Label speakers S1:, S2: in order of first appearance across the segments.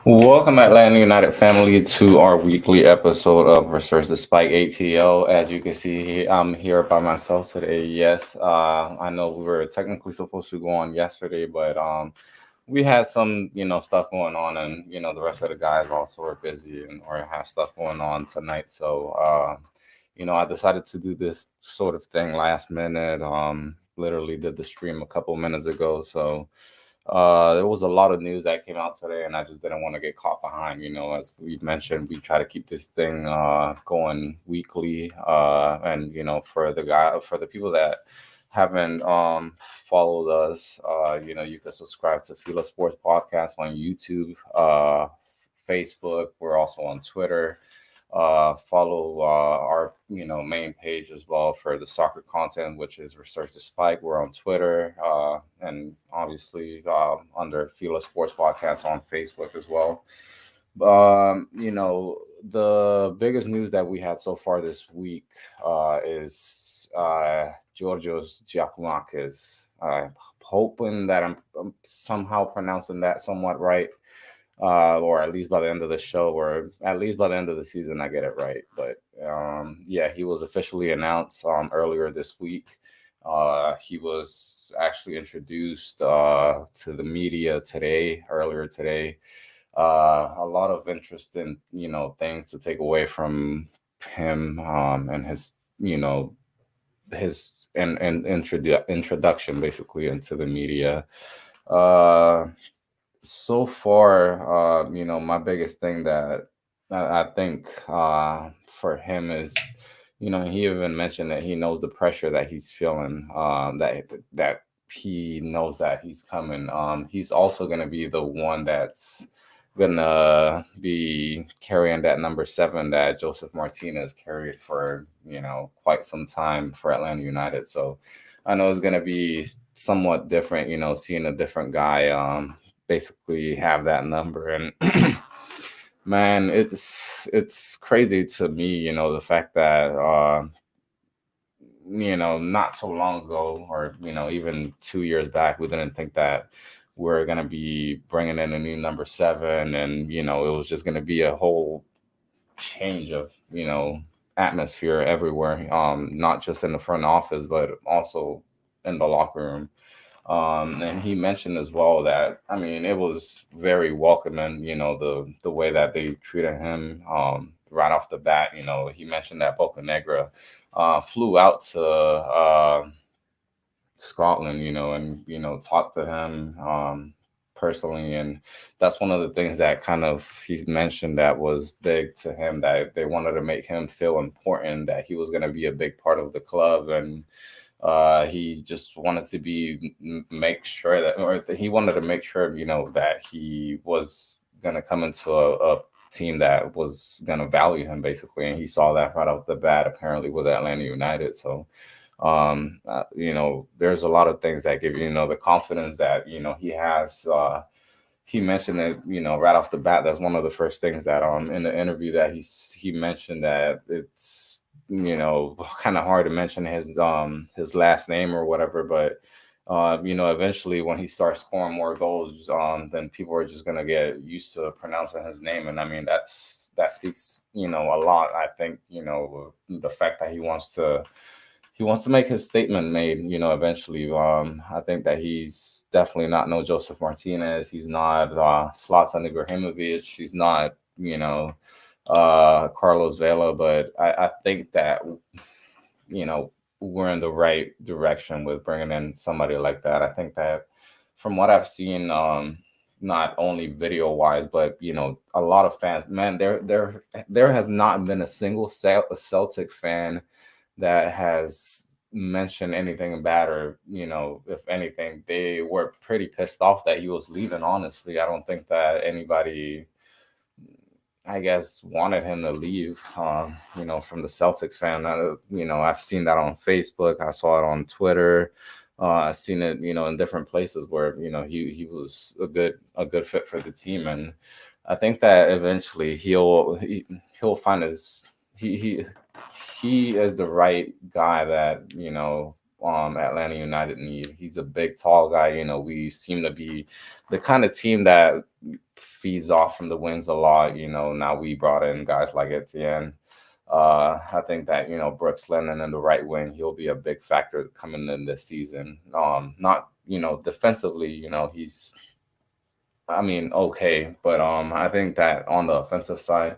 S1: Welcome, Atlanta United family, to our weekly episode of Resurge The Spike ATL. As you can see, I'm here by myself today. Yes, I know we were technically supposed to go on yesterday, but we had some, stuff going on, and the rest of the guys also were busy and or have stuff going on tonight. So, I decided to do this sort of thing last minute. Literally did the stream a couple minutes ago, so. There was a lot of news that came out today, and I just didn't want to get caught behind. As we mentioned, we try to keep this thing going weekly, and for the people that haven't followed us, you can subscribe to Fila Sports Podcast on YouTube, Facebook. We're also on Twitter. Follow our main page as well for the soccer content, which is Resurge the Spike. We're on Twitter, and obviously under Fila Sports Podcast on Facebook as well. The biggest news that we had so far this week is Georgios Giakoumakis. Hoping that I'm somehow pronouncing that somewhat right, or at least by the end of the show, or at least by the end of the season, I get it right. But yeah, he was officially announced earlier this week. He was actually introduced to the media earlier today. A lot of interesting, things to take away from him, and his, introduction basically into the media. Uh, so far, my biggest thing that I think for him is, he even mentioned that he knows the pressure that he's feeling, that he knows that he's coming. He's also going to be the one that's going to be carrying that number 7 that Joseph Martinez carried for, quite some time for Atlanta United. So I know it's going to be somewhat different, seeing a different guy basically have that number. And man, it's crazy to me, the fact that not so long ago, or even 2 years back, we didn't think that we're gonna be bringing in a new number 7, and it was just gonna be a whole change of atmosphere everywhere, not just in the front office but also in the locker room. And he mentioned as well that, I mean, it was very welcoming, the way that they treated him right off the bat. He mentioned that Boca Negra flew out to Scotland, and talked to him personally, and that's one of the things that kind of he mentioned that was big to him, that they wanted to make him feel important, that he was going to be a big part of the club. And he just wanted to make sure that, or he wanted to make sure, that he was going to come into a team that was going to value him basically. And he saw that right off the bat, apparently, with Atlanta United. So there's a lot of things that give the confidence that he has. He mentioned that, right off the bat, that's one of the first things that in the interview that he mentioned, that it's kind of hard to mention his last name or whatever. But eventually when he starts scoring more goals, then people are just gonna get used to pronouncing his name. And I mean, that speaks a lot. I think the fact that he wants to make his statement made, eventually. I think that he's definitely not no Joseph Martinez. He's not Zlatan Ibrahimovic. He's not, Carlos Vela. But I think that, we're in the right direction with bringing in somebody like that. I think that from what I've seen, not only video wise, but a lot of fans, man, there has not been a single Celtic fan that has mentioned anything bad, or if anything, they were pretty pissed off that he was leaving. Honestly, I don't think that anybody, I guess, wanted him to leave. From the Celtics fan, I've seen that on Facebook. I saw it on Twitter. I've seen it, in different places where he was a good fit for the team. And I think that eventually he'll find his he he is the right guy that Atlanta United need. He's a big, tall guy. We seem to be the kind of team that feeds off from the wings a lot. Now we brought in guys like Etienne. I think that Brooks Lennon in the right wing, he'll be a big factor coming in this season. Not defensively, he's okay, but I think that on the offensive side,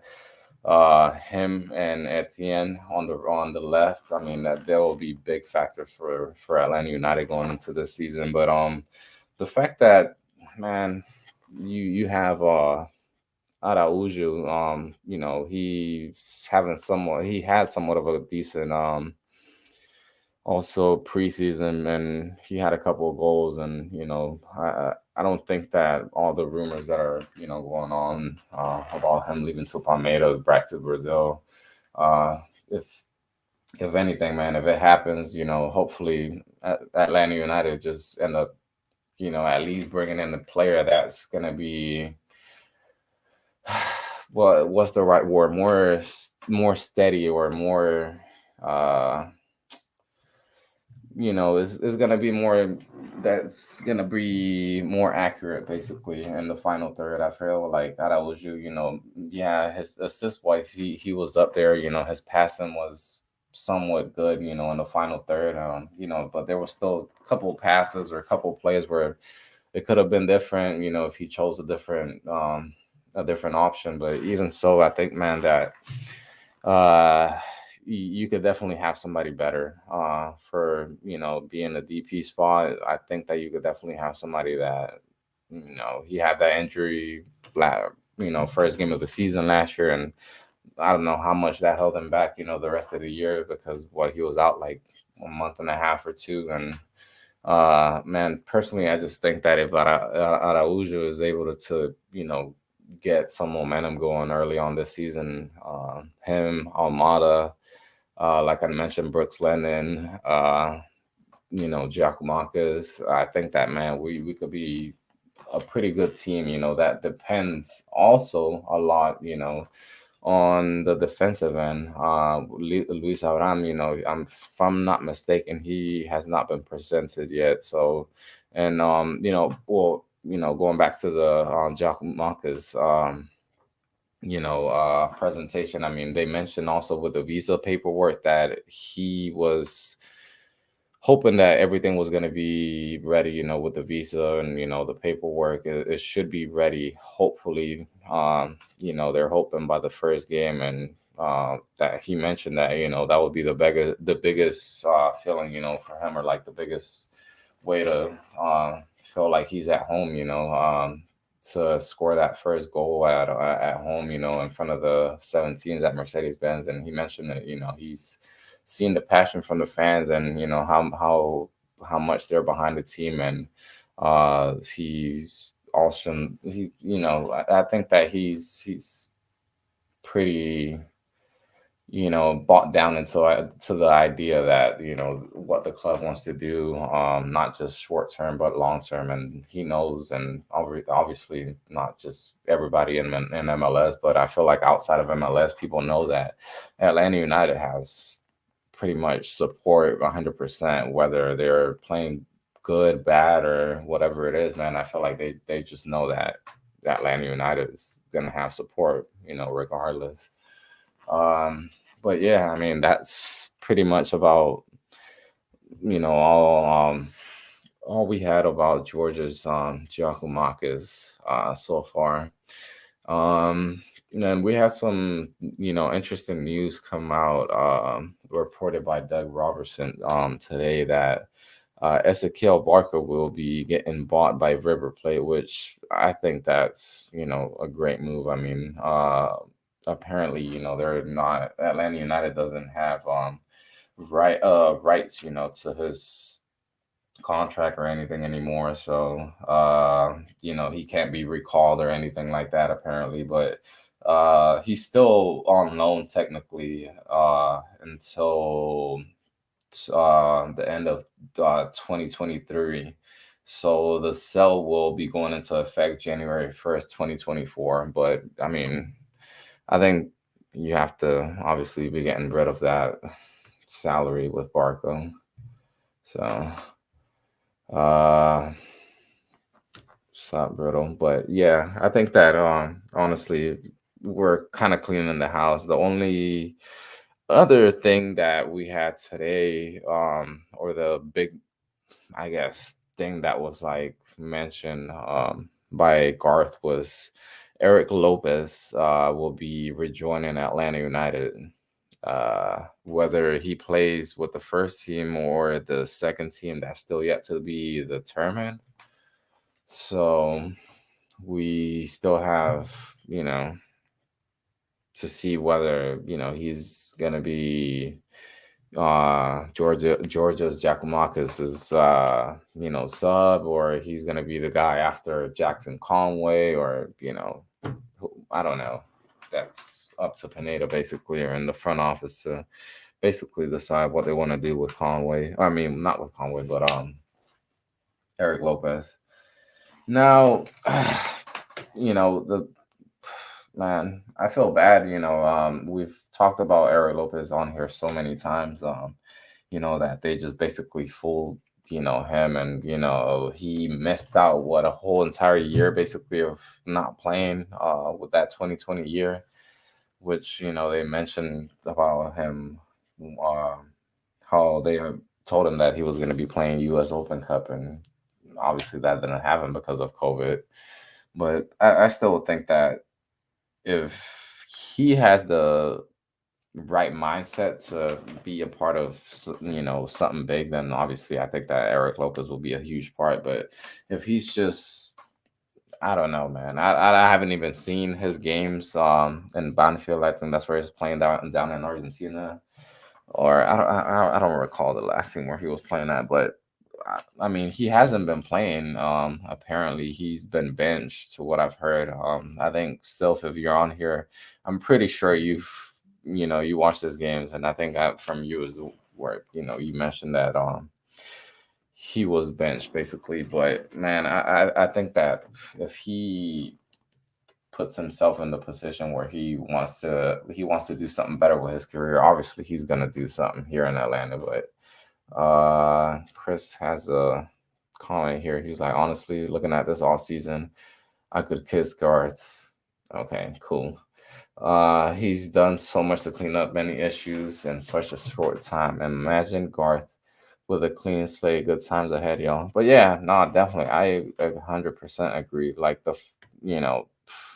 S1: him and Etienne on the left, that there will be big factors for Atlanta United going into this season. But the fact that, man, you have Araujo, he had somewhat of a decent also preseason, and he had a couple of goals. And I don't think that all the rumors that are going on about him leaving to Palmeiras back to Brazil, uh if if anything, man, if it happens, hopefully Atlanta United just end up at least bringing in a player that's gonna be what's the right word, more steady, or more uh it's gonna be more, that's gonna be more accurate basically in the final third. I feel like Araujo, yeah, his assist wise, he was up there. His passing was somewhat good, in the final third. But there was still a couple passes or a couple plays where it could have been different, if he chose a different option. But even so, I think, man, that uh you could definitely have somebody better for being a DP spot. I think that you could definitely have somebody that he had that injury first game of the season last year, and I don't know how much that held him back the rest of the year, because what he was out like a month and a half or two. And man, personally, I just think that if Araujo is able to get some momentum going early on this season, him, Almada, like I mentioned, Brooks Lennon, Giakoumakis, I think that, man, we could be a pretty good team. That depends also a lot, on the defensive end. Luis Abraham, if I'm not mistaken, he has not been presented yet. So, and well, going back to the Giakoumakis, presentation. They mentioned also with the visa paperwork that he was hoping that everything was going to be ready, with the visa and, the paperwork. It should be ready, hopefully. They're hoping by the first game. And that he mentioned that, that would be the biggest feeling, for him, or like the biggest way to feel like he's at home, to score that first goal at home, in front of the 17s at Mercedes Benz. And he mentioned that, he's seen the passion from the fans, and how much they're behind the team. And he's also I think that he's pretty bought down to the idea that what the club wants to do, not just short term but long term. And he knows, and obviously not just everybody in MLS, but I feel like outside of MLS, people know that Atlanta United has pretty much support 100%, whether they're playing good, bad, or whatever it is. Man, I feel like they just know that Atlanta United is gonna have support, regardless. um but yeah, that's pretty much about all we had about Georgia's Giakoumakis so far. And then we had some interesting news come out, reported by Doug Robertson today, that Ezequiel Barker will be getting bought by River Plate, which I think that's a great move. Apparently, they're not Atlanta United doesn't have rights, to his contract or anything anymore. So he can't be recalled or anything like that, apparently. But he's still on loan technically until the end of 2023. So the sale will be going into effect January 1st, 2024. But I think you have to obviously be getting rid of that salary with Barco. So, uh, stop brittle. But yeah, I think that honestly, we're kind of cleaning the house. The only other thing that we had today, or the big, I guess, thing that was like mentioned by Garth was Erik Lopez will be rejoining Atlanta United. Whether he plays with the first team or the second team, that's still yet to be determined. So we still have, to see whether, he's gonna be Georgia's Giakoumakis is sub, or he's gonna be the guy after Jackson Conway, or I don't know. That's up to Pineda basically, or in the front office to basically decide what they want to do with Conway. I mean, not with Conway, but Erik Lopez. Now, the man, I feel bad. We've talked about Erik Lopez on here so many times. That they just basically fooled, him, and he missed out what a whole entire year basically of not playing with that 2020 year, which they mentioned about him, uh, how they told him that he was going to be playing U.S. Open Cup, and obviously that didn't happen because of COVID. But I still think that if he has the right mindset to be a part of something big, then obviously I think that Erik Lopez will be a huge part. But if he's just, I don't know, man. I haven't even seen his games in Banfield. I think that's where he's playing down in Argentina, or I don't recall the last team where he was playing at. But I mean, he hasn't been playing. Apparently, he's been benched, to what I've heard. I think, Sylph, if you're on here, I'm pretty sure you watched his games, and I think from you is where you mentioned that he was benched basically. But man, I think that if he puts himself in the position where he wants to do something better with his career, obviously he's gonna do something here in Atlanta. But Chris has a comment here. He's like, honestly, looking at this off season, I could kiss Garth. Okay, cool. He's done so much to clean up many issues in such a short time. Imagine Garth with a clean slate. Good times ahead, y'all. But yeah, no, definitely, I 100% agree. Like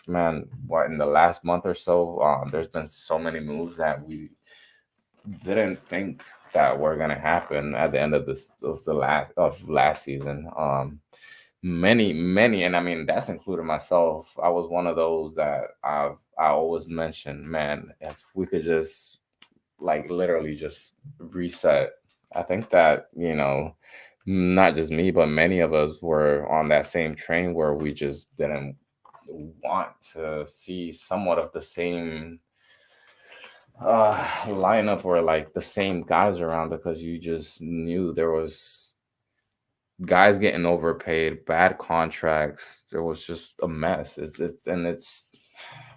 S1: man, what, in the last month or so, there's been so many moves that we didn't think that were gonna happen at the end of last season. Many, and I mean that's including myself. I was one of those that I always mentioned, man, if we could just like literally just reset. I think that not just me, but many of us were on that same train where we just didn't want to see somewhat of the same lineup, or like the same guys around, because you just knew there was guys getting overpaid, bad contracts. There was just a mess. It's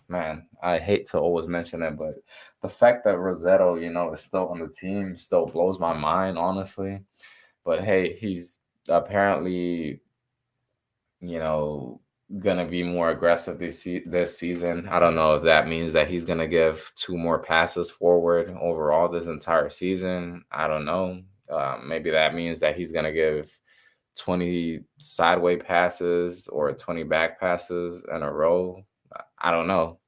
S1: man, I hate to always mention it, but the fact that Rossetto, is still on the team still blows my mind, honestly. But hey, he's apparently, you know, gonna be more aggressive this season. I don't know if that means that he's gonna give two more passes forward overall this entire season. I don't know. Maybe that means that he's gonna give 20 sideway passes or 20 back passes in a row. I don't know.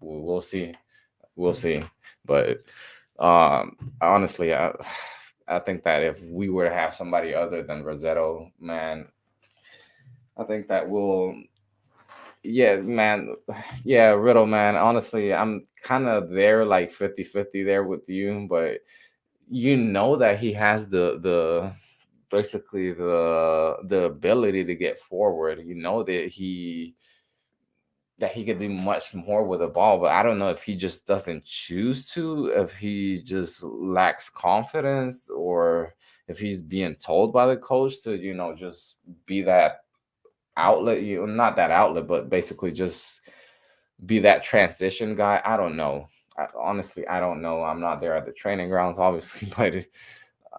S1: We'll see. We'll see. But honestly, I think that if we were to have somebody other than Rossetto, man, I think that we'll, yeah, man, yeah, Riddle, man. Honestly, I'm kind of there, like 50-50 there with you, but that he has the basically the ability to get forward. That he could do much more with the ball, but I don't know if he just doesn't choose to, if he just lacks confidence, or if he's being told by the coach to, just be that outlet, not that outlet, but basically just be that transition guy. I don't know. Honestly, I don't know. I'm not there at the training grounds, obviously, but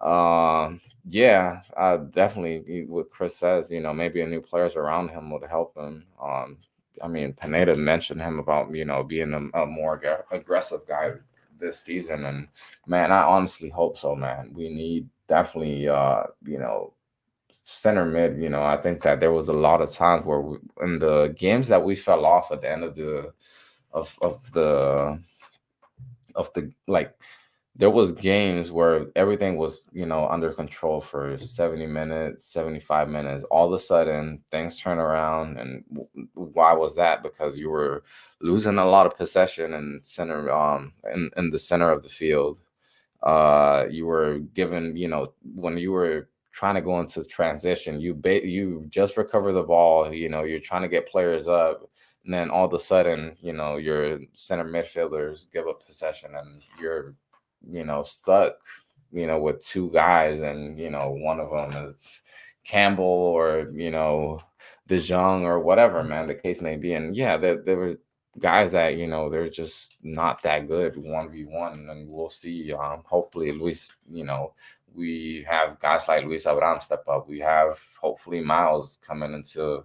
S1: Yeah, definitely. What Chris says, maybe a new players around him would help him. I mean, Pineda mentioned him about being a more aggressive guy this season, and man, I honestly hope so, man. We need definitely, center mid. I think that there was a lot of times where in the games that we fell off at the end of the like there was games where everything was under control for 70 minutes, 75 minutes. All of a sudden things turn around, and why was that? Because you were losing a lot of possession and center in the center of the field. You were given, when you were trying to go into transition, you just recover the ball, you're trying to get players up, and then all of a sudden, your center midfielders give up possession, and you're stuck, with two guys, and one of them is Campbell, or De Jong, or whatever, man, the case may be. And yeah, there were guys that they're just not that good 1v1, and we'll see. Hopefully, Luis, we have guys like Luis Abraham step up. We have hopefully Miles coming into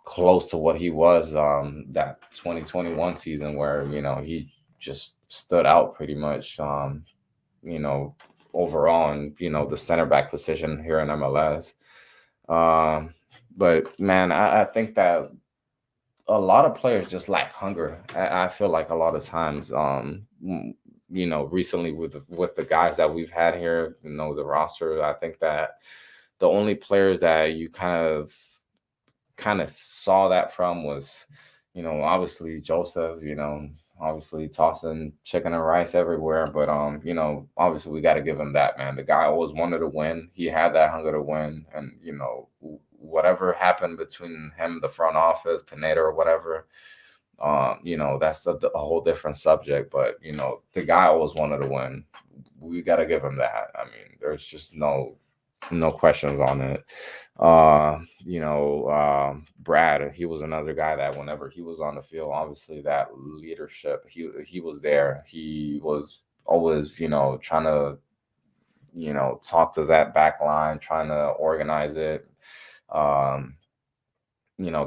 S1: close to what he was that 2021 season, where he just stood out pretty much, you know overall, and the center back position here in MLS. um but man, I think that a lot of players just lack hunger. I feel like a lot of times, recently with the guys that we've had here, the roster, I think that the only players that you kind of saw that from was, obviously Joseph, obviously tossing chicken and rice everywhere. But obviously we got to give him that, man. The guy always wanted to win. He had that hunger to win, and whatever happened between him, the front office, Pineda, or whatever, that's a whole different subject. But the guy always wanted to win. We got to give him that. I mean, there's just no questions on it. Brad, he was another guy that whenever he was on the field, obviously that leadership, he was there. He was always, trying to, talk to that back line, trying to organize it. Um,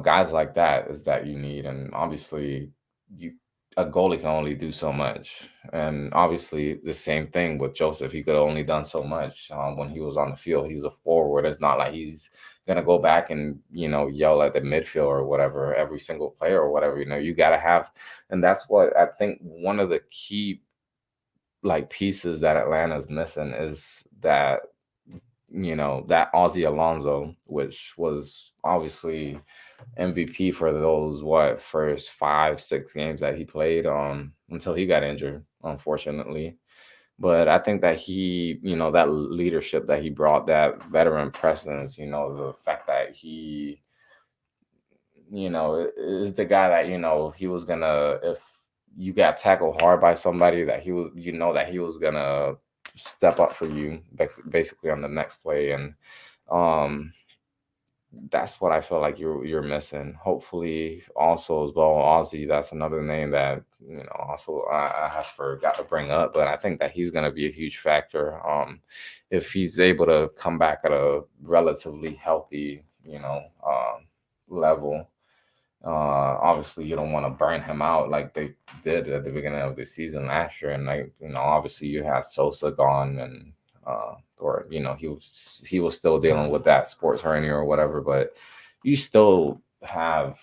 S1: guys like that is that you need. And obviously, you a goalie can only do so much. And obviously, the same thing with Joseph. He could have only done so much when he was on the field. He's a forward. It's not like he's gonna go back and yell at the midfield or whatever, every single player or whatever. You gotta have, and that's what I think one of the key pieces that Atlanta's missing is that that Ozzy Alonso, which was obviously MVP for those first 5-6 games that he played until he got injured, unfortunately. But I think that he, that leadership that he brought, that veteran presence, the fact that he, is the guy that he was gonna, if you got tackled hard by somebody, that he was, that he was gonna step up for you basically on the next play. And um that's what I feel like you're missing. Hopefully, also as well, Ozzy. That's another name that also I have forgot to bring up, but I think that he's going to be a huge factor. If he's able to come back at a relatively healthy, level. Obviously, you don't want to burn him out like they did at the beginning of the season last year, and obviously you had Sosa gone, and or he was still dealing with that sports hernia or whatever, but you still have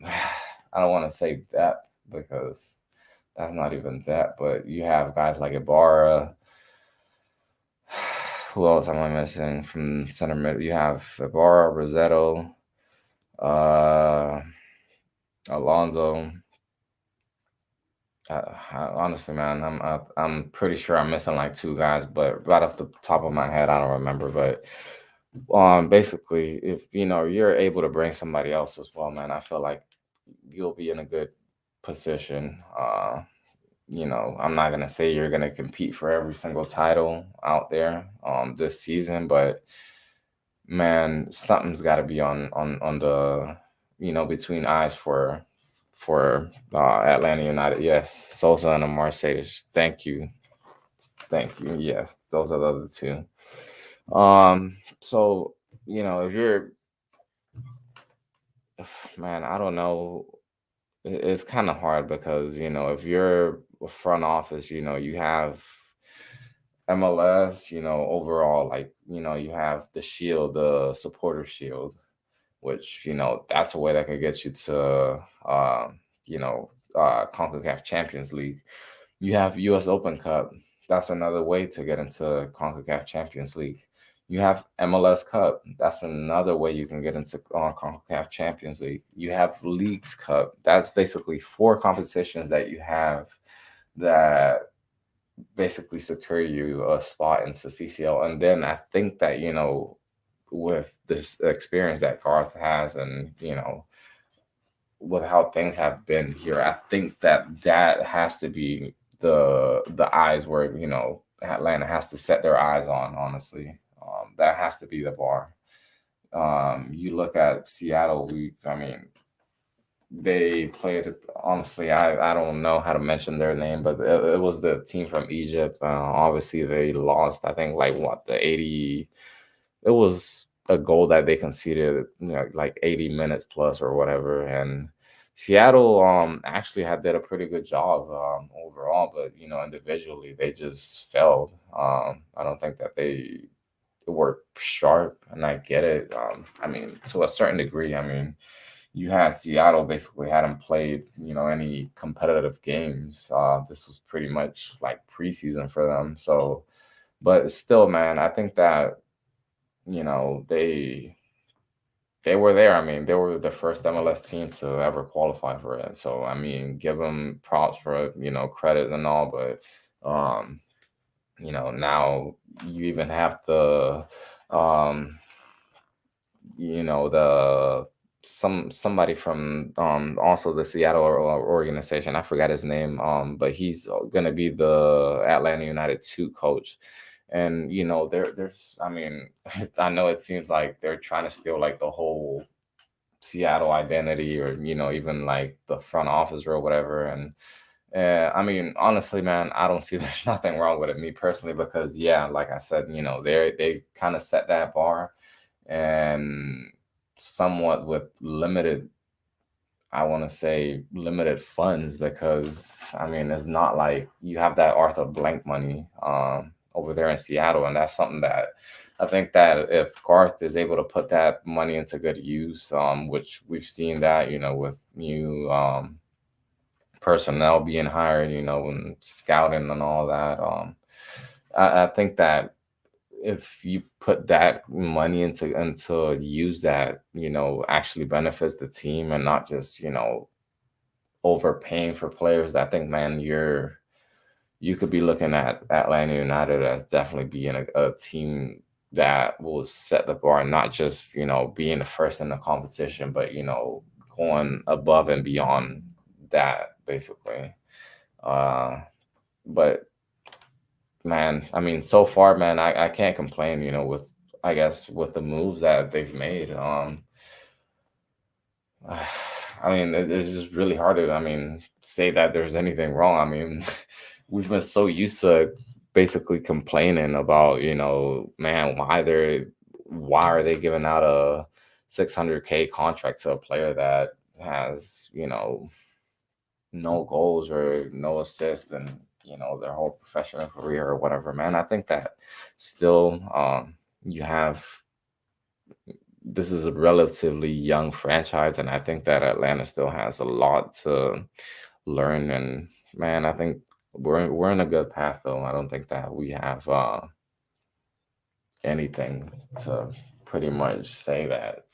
S1: I don't want to say depth, because that's not even depth, but you have guys like Ibarra. Who else am I missing from center mid? You have Ibarra, Rossetto, uh, Alonso. Honestly, man, I'm pretty sure I'm missing like two guys, but right off the top of my head, I don't remember. But basically, if you're able to bring somebody else as well, man, I feel like you'll be in a good position. I'm not gonna say you're gonna compete for every single title out there this season, but man, something's got to be on the between eyes for Atlanta United. Yes, Sosa and Mercedes. Thank you. Thank you. Yes, those are the other two. So if you're, man, I don't know. It's kind of hard because if you're a front office, you have MLS, overall, like you have the shield, the supporter shield, which that's a way that could get you to CONCACAF Champions League. You have US Open Cup. That's another way to get into CONCACAF Champions League. You have MLS Cup. That's another way you can get into CONCACAF Champions League. You have Leagues Cup. That's basically four competitions that you have that basically secure you a spot into CCL. And then I think that, with this experience that Garth has and, with how things have been here, I think that has to be the eyes where, Atlanta has to set their eyes on, honestly. That has to be the bar. You look at Seattle, I mean, they played, honestly, I don't know how to mention their name, but it was the team from Egypt. Obviously they lost, I think, like what, the 80, it was a goal that they conceded, like 80 minutes plus or whatever. And Seattle actually had did a pretty good job overall, but individually they just failed. I don't think that they were sharp, and I get it. I mean, to a certain degree, I mean, you had Seattle basically hadn't played, any competitive games. This was pretty much like preseason for them. So, but still, man, I think that they were there. I mean, they were the first MLS team to ever qualify for it. So, I mean, give them props for it, credit and all. But, um, now you even have um, the somebody from also the Seattle organization. I forgot his name. But he's gonna be the Atlanta United 2 coach. And there's, I mean, I know it seems like they're trying to steal like the whole Seattle identity, or even like the front office or whatever. And I mean, honestly, man, I don't see there's nothing wrong with it, me personally, because yeah, like I said, they kind of set that bar, and somewhat with limited, I want to say limited funds, because I mean, it's not like you have that Arthur Blank money over there in Seattle. And that's something that I think that if Garth is able to put that money into good use, which we've seen that, with new personnel being hired, and scouting and all that. I think that if you put that money into use that, actually benefits the team, and not just, overpaying for players, I think, man, you could be looking at Atlanta United as definitely being a team that will set the bar, not just, being the first in the competition, but, going above and beyond that, basically. Uh, but man, I mean, so far, man, I can't complain, with, I guess, with the moves that they've made. I mean, it's just really hard to, I mean, say that there's anything wrong. I mean, we've been so used to basically complaining about, man, why are they giving out a 600K contract to a player that has, no goals or no assists, and their whole professional career or whatever, man. I think that still, you have, this is a relatively young franchise, and I think that Atlanta still has a lot to learn. And man, I think we're in a good path, though. I don't think that we have anything to pretty much say that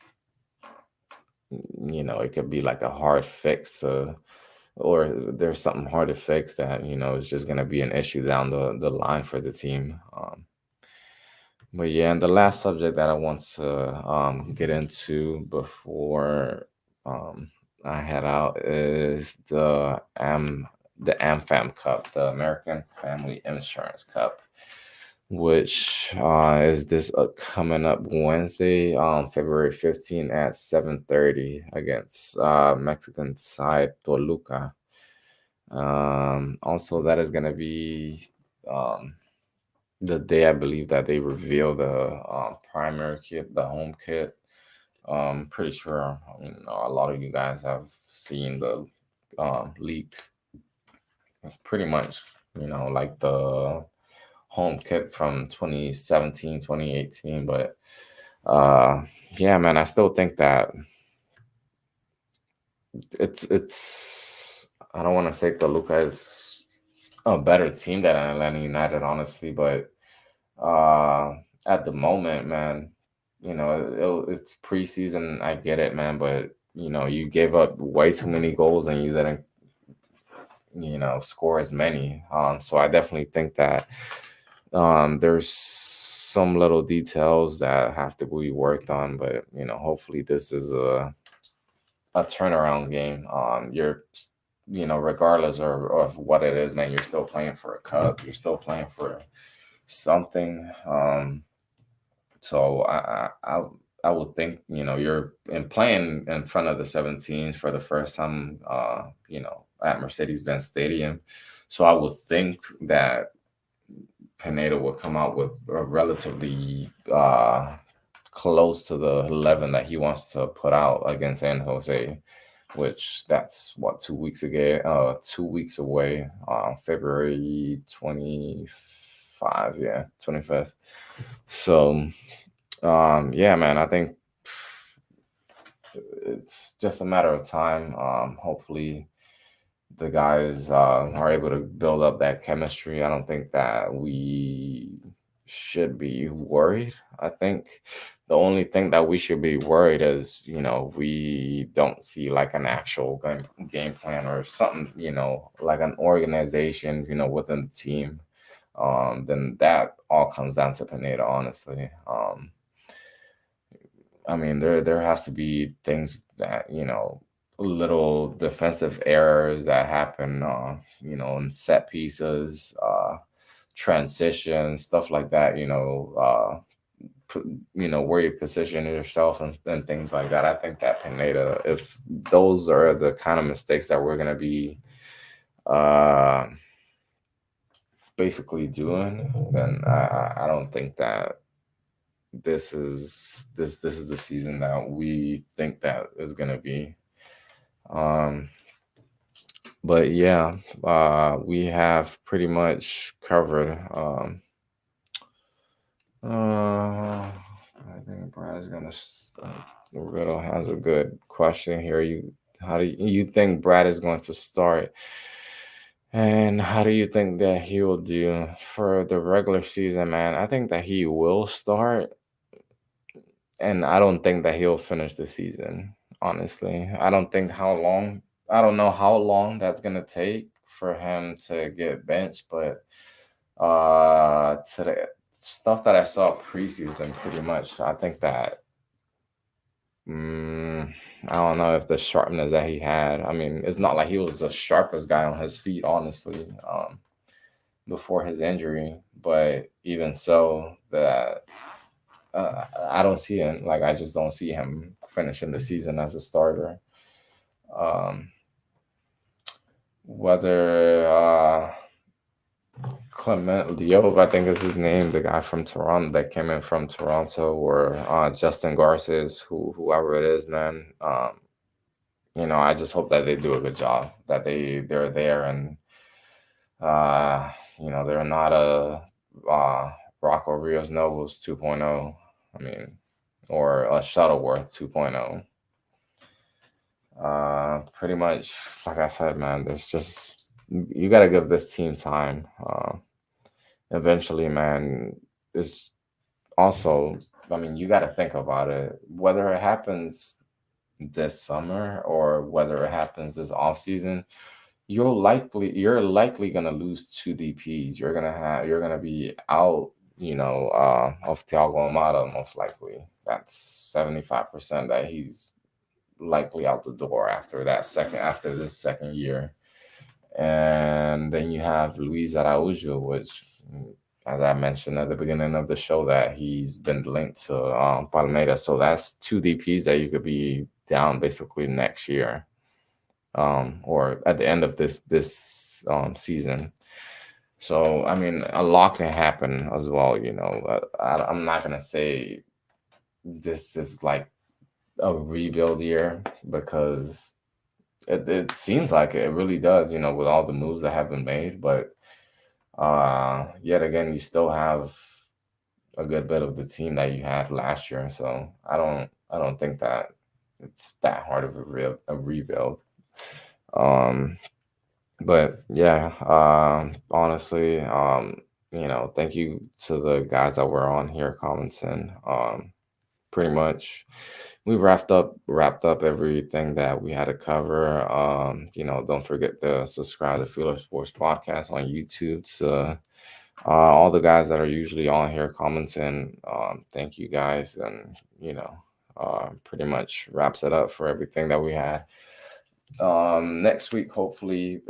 S1: it could be like a hard fix to, or there's something hard to fix that is just going to be an issue down the line for the team. But yeah, and the last subject that I want to get into before I head out is the AmFam Cup, the American Family Insurance Cup, which is this coming up Wednesday, February 15th at 7:30 against Mexican side Toluca. Also, that is going to be um, the day I believe that they reveal the primary kit, the home kit. Pretty sure a lot of you guys have seen the leaks. It's pretty much like the home kit from 2017, 2018. But uh, yeah, man, I still think that it's I don't want to say Toluca is a better team than Atlanta United, honestly, but at the moment, man, it's preseason. I get it, man, but you gave up way too many goals and you didn't, score as many. So I definitely think that there's some little details that have to be worked on, but hopefully this is a turnaround game. Regardless of what it is, man, you're still playing for a cup. You're still playing for something. So I would think you're playing in front of the 17s for the first time. At Mercedes-Benz Stadium. So I would think that Pineda would come out with a relatively close to the 11 that he wants to put out against San Jose, which that's what 2 weeks ago, 2 weeks away, February 25, yeah, 25th. So, yeah, man, I think it's just a matter of time. Hopefully, the guys are able to build up that chemistry. I don't think that we should be worried. I think the only thing that we should be worried is, we don't see like an actual game plan or something, like an organization, within the team. Then that all comes down to Pineda, honestly. I mean, there has to be things that little defensive errors that happen, in set pieces, transitions, stuff like that. Where you position yourself and things like that. I think that Pineda, if those are the kind of mistakes that we're gonna be uh, basically doing, then I don't think that this is the season that we think that is gonna be. Um, but yeah, we have pretty much covered. I think Brad's gonna. Riddle has a good question here. How do you think Brad is going to start? And how do you think that he will do for the regular season, man? I think that he will start, and I don't think that he'll finish the season. Honestly, I don't know how long that's gonna take for him to get benched, but to the stuff that I saw preseason, pretty much, I think that mm, I don't know if the sharpness that he had. I mean, it's not like he was the sharpest guy on his feet, honestly, before his injury. But even so, that I don't see him. Like, I just don't see him finishing the season as a starter. Um, whether Clement Leo, I think is his name, the guy from Toronto that came in from Toronto, or Justin Garces, whoever it is, man. I just hope that they do a good job, that they're there, and uh, they're not a Rocco Rios Novos 2.0. I mean, or a Shuttleworth 2.0. Pretty much, like I said, man, there's just you got to give this team time. Eventually, man, it's also, I mean, you got to think about it. Whether it happens this summer or whether it happens this off season, you're likely gonna lose two DPs. You're gonna be out, of Thiago Almada most likely. That's 75% that he's likely out the door after this second year. And then you have Luis Araujo, which, as I mentioned at the beginning of the show, that he's been linked to Palmeiras. So that's two DPs that you could be down basically next year, or at the end of this season. So I mean, a lot can happen as well. I'm not gonna say this is like a rebuild year because it seems like it really does. With all the moves that have been made, but yet again, you still have a good bit of the team that you had last year. So I don't think that it's that hard of a rebuild. Um, but yeah, honestly, thank you to the guys that were on here commenting. Pretty much we wrapped up everything that we had to cover. Don't forget to subscribe to Feeler Sports Podcast on YouTube. To all the guys that are usually on here commenting, thank you guys, and pretty much wraps it up for everything that we had. Next week, hopefully,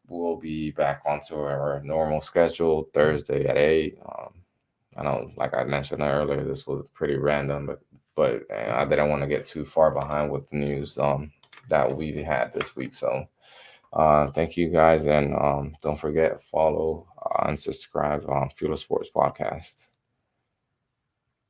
S1: we'll be back onto our normal schedule Thursday at 8. I know, like I mentioned earlier, this was pretty random, but I didn't want to get too far behind with the news that we had this week. So thank you guys, and don't forget follow and subscribe on Fuel Sports Podcast.